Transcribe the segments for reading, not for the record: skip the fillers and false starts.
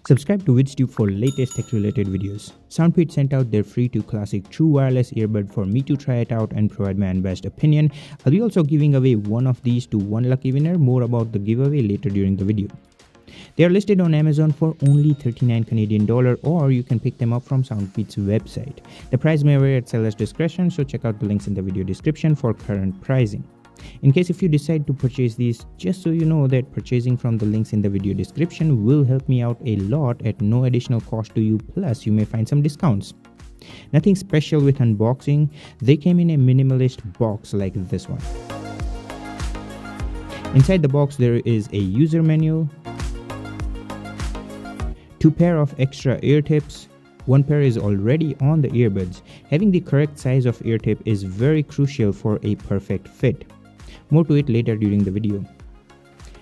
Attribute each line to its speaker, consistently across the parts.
Speaker 1: Subscribe to Vids Tube for latest tech-related videos. Soundpeats sent out their free to classic true wireless earbud for me to try it out and provide my unbiased opinion. I'll be also giving away one of these to one lucky winner. More about the giveaway later during the video. They are listed on Amazon for only 39 Canadian dollar, or you can pick them up from Soundpeats website. The price may vary at seller's discretion, so check out the links in the video description for current pricing. In case if you decide to purchase these, just so you know that purchasing from the links in the video description will help me out a lot at no additional cost to you, plus you may find some discounts. Nothing special with unboxing, they came in a minimalist box like this one. Inside the box there is a user manual, 2 pair of extra ear tips. One pair is already on the earbuds. Having the correct size of ear tip is very crucial for a perfect fit. More to it later during the video.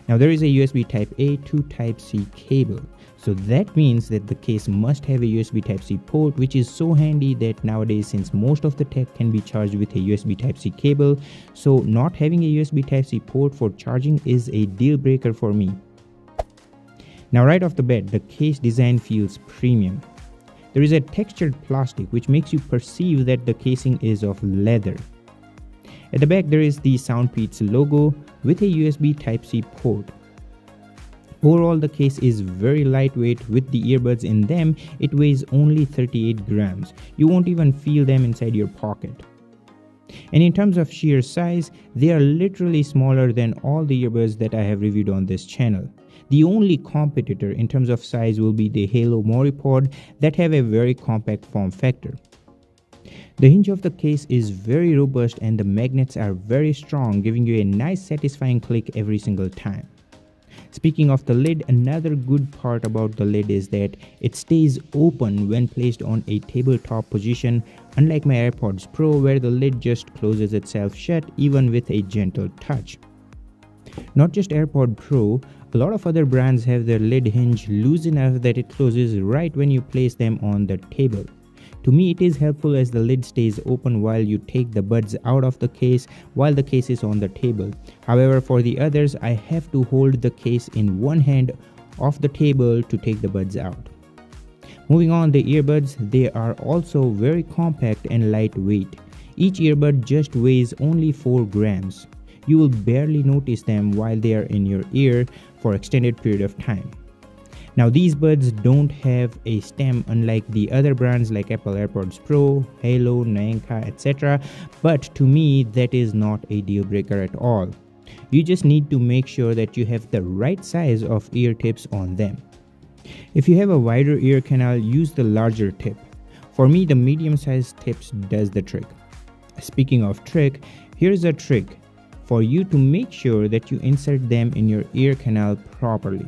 Speaker 1: Now there is a USB Type-A to Type-C cable. So that means that the case must have a USB Type-C port, which is so handy that nowadays, since most of the tech can be charged with a USB Type-C cable, so not having a USB Type-C port for charging is a deal breaker for me. Now right off the bat, the case design feels premium. There is a textured plastic which makes you perceive that the casing is of leather. At the back there is the Soundpeats logo with a USB Type-C port. Overall the case is very lightweight. With the earbuds in them, it weighs only 38 grams. You won't even feel them inside your pocket. And in terms of sheer size, they are literally smaller than all the earbuds that I have reviewed on this channel. The only competitor in terms of size will be the Halo Moripod that have a very compact form factor. The hinge of the case is very robust and the magnets are very strong, giving you a nice satisfying click every single time. Speaking of the lid, another good part about the lid is that it stays open when placed on a tabletop position, unlike my AirPods Pro where the lid just closes itself shut even with a gentle touch. Not just AirPod Pro, a lot of other brands have their lid hinge loose enough that it closes right when you place them on the table. To me, it is helpful as the lid stays open while you take the buds out of the case while the case is on the table. However, for the others, I have to hold the case in one hand off the table to take the buds out. Moving on, the earbuds, they are also very compact and lightweight. Each earbud just weighs only 4 grams. You will barely notice them while they are in your ear for extended period of time. Now these buds don't have a stem unlike the other brands like Apple AirPods Pro, Halo, Nanka, etc. But to me that is not a deal breaker at all. You just need to make sure that you have the right size of ear tips on them. If you have a wider ear canal, use the larger tip. For me, the medium sized tips does the trick. Speaking of trick, here's a trick for you to make sure that you insert them in your ear canal properly.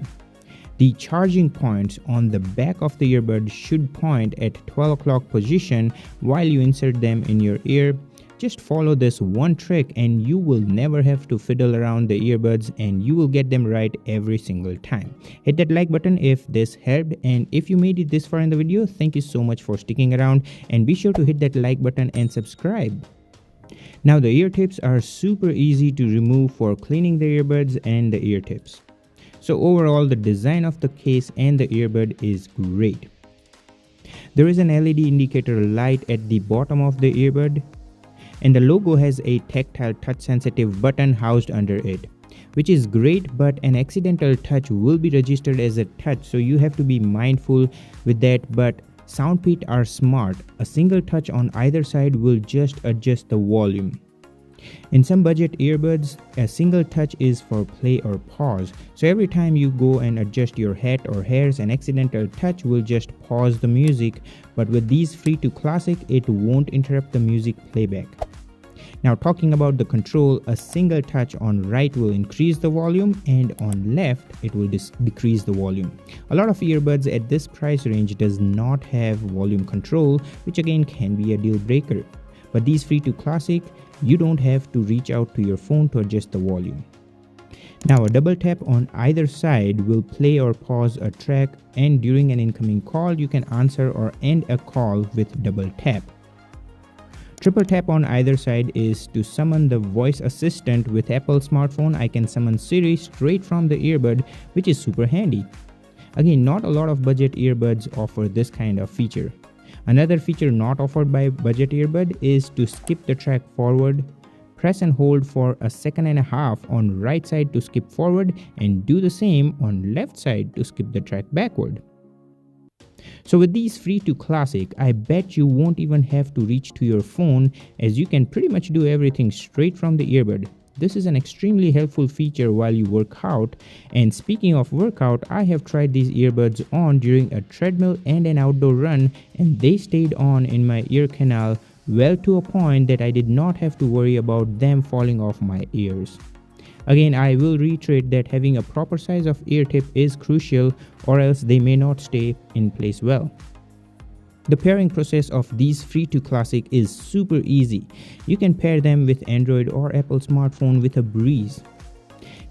Speaker 1: The charging points on the back of the earbud should point at 12 o'clock position while you insert them in your ear. Just follow this one trick and you will never have to fiddle around the earbuds and you will get them right every single time. Hit that like button if this helped, and if you made it this far in the video, thank you so much for sticking around, and be sure to hit that like button and subscribe. Now the ear tips are super easy to remove for cleaning the earbuds and the ear tips. So overall the design of the case and the earbud is great. There is an LED indicator light at the bottom of the earbud, and the logo has a tactile touch sensitive button housed under it, which is great, but an accidental touch will be registered as a touch, so you have to be mindful with that. But Soundpeats are smart. A single touch on either side will just adjust the volume. In some budget earbuds, a single touch is for play or pause. So every time you go and adjust your hat or hairs, an accidental touch will just pause the music. But with these free to classic, it won't interrupt the music playback. Now talking about the control, a single touch on right will increase the volume and on left it will decrease the volume. A lot of earbuds at this price range does not have volume control, which again can be a deal breaker. But these free to classic, you don't have to reach out to your phone to adjust the volume. Now a double tap on either side will play or pause a track, and during an incoming call you can answer or end a call with double tap. Triple tap on either side is to summon the voice assistant. With Apple smartphone, I can summon Siri straight from the earbud, which is super handy. Again, not a lot of budget earbuds offer this kind of feature. Another feature not offered by budget earbud is to skip the track forward. Press and hold for a second and a half on right side to skip forward and do the same on left side to skip the track backward. So with these free to classic, I bet you won't even have to reach to your phone, as you can pretty much do everything straight from the earbud. This is an extremely helpful feature while you work out. And speaking of workout, I have tried these earbuds on during a treadmill and an outdoor run, and they stayed on in my ear canal well to a point that I did not have to worry about them falling off my ears. Again, I will reiterate that having a proper size of ear tip is crucial, or else they may not stay in place well. The pairing process of these free to classic is super easy. You can pair them with Android or Apple smartphone with a breeze.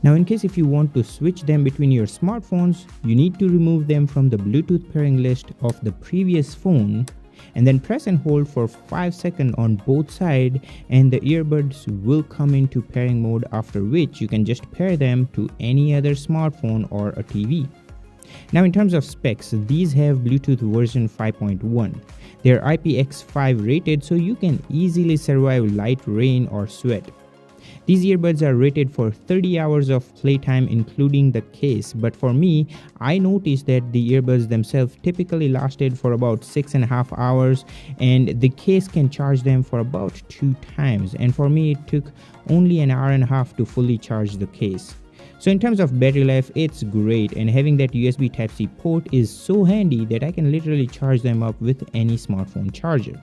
Speaker 1: Now, in case if you want to switch them between your smartphones, you need to remove them from the Bluetooth pairing list of the previous phone and then press and hold for 5 seconds on both sides, and the earbuds will come into pairing mode, after which you can just pair them to any other smartphone or a TV. Now, in terms of specs, these have Bluetooth version 5.1. They're IPX5 rated, so you can easily survive light rain or sweat. These earbuds are rated for 30 hours of playtime including the case, but for me, I noticed that the earbuds themselves typically lasted for about 6.5 hours, and the case can charge them for about 2 times, and for me it took only an hour and a half to fully charge the case. So in terms of battery life, it's great, and having that USB Type-C port is so handy that I can literally charge them up with any smartphone charger.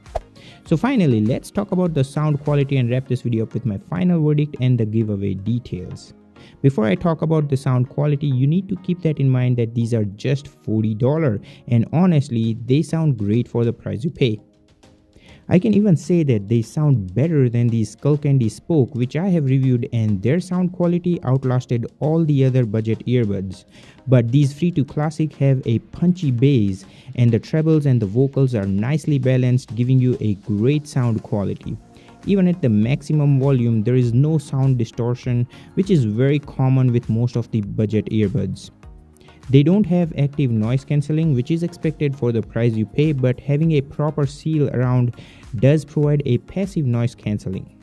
Speaker 1: So finally, let's talk about the sound quality and wrap this video up with my final verdict and the giveaway details. Before I talk about the sound quality, you need to keep that in mind that these are just $40, and honestly, they sound great for the price you pay. I can even say that they sound better than the Skullcandy Spoke, which I have reviewed, and their sound quality outlasted all the other budget earbuds. But these free to classic have a punchy bass, and the trebles and the vocals are nicely balanced, giving you a great sound quality. Even at the maximum volume, there is no sound distortion, which is very common with most of the budget earbuds. They don't have active noise cancelling, which is expected for the price you pay, but having a proper seal around does provide a passive noise cancelling.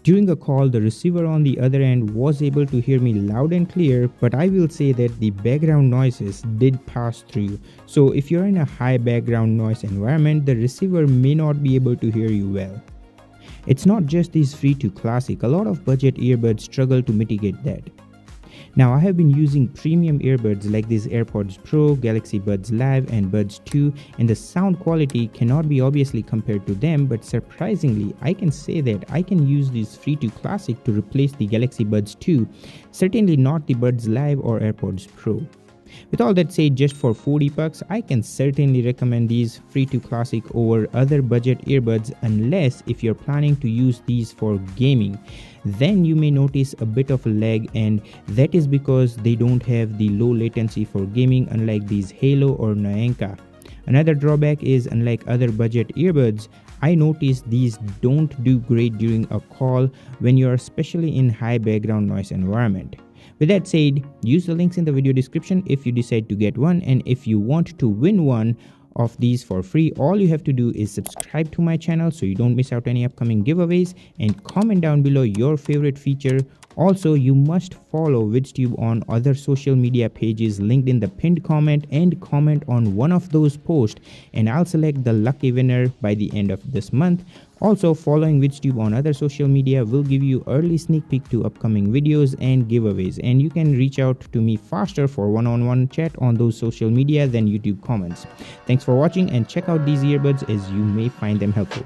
Speaker 1: During a call, the receiver on the other end was able to hear me loud and clear, but I will say that the background noises did pass through. So if you're in a high background noise environment, the receiver may not be able to hear you well. It's not just these free to classic, a lot of budget earbuds struggle to mitigate that. Now, I have been using premium earbuds like these AirPods Pro, Galaxy Buds Live and Buds 2, and the sound quality cannot be obviously compared to them, but surprisingly, I can say that I can use these free to classic to replace the Galaxy Buds 2, certainly not the Buds Live or AirPods Pro. With all that said, just for $40, I can certainly recommend these free to classic over other budget earbuds, unless if you're planning to use these for gaming. Then you may notice a bit of a lag, and that is because they don't have the low latency for gaming, unlike these Halo or Nyanka. Another drawback is, unlike other budget earbuds, I noticed these don't do great during a call when you are especially in high background noise environment. With that said, use the links in the video description if you decide to get one, and if you want to win one of these for free, all you have to do is subscribe to my channel so you don't miss out any upcoming giveaways, and comment down below your favorite feature. Also, you must follow Vids Tube on other social media pages linked in the pinned comment, and comment on one of those posts, and I'll select the lucky winner by the end of this month. Also, following Vids Tube on other social media will give you early sneak peek to upcoming videos and giveaways, and you can reach out to me faster for one-on-one chat on those social media than YouTube comments. Thanks for watching, and check out these earbuds as you may find them helpful.